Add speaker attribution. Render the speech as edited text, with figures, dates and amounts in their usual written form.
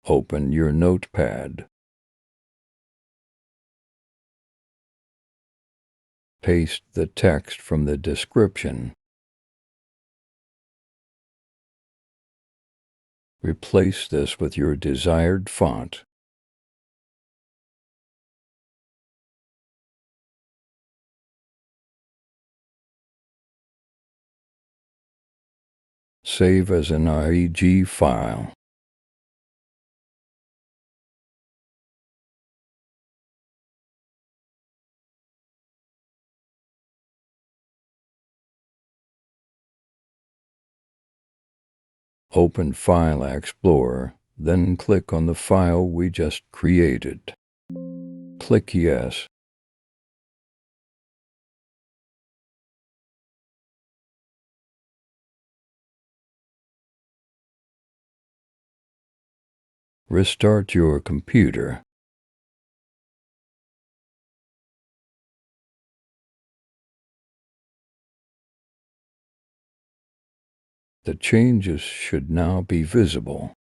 Speaker 1: Open your notepad. Paste the text from the description. Replace this with your desired font. Save as an REG file. Open File Explorer, then click on the file we just created. Click Yes. Restart your computer. The changes should now be visible.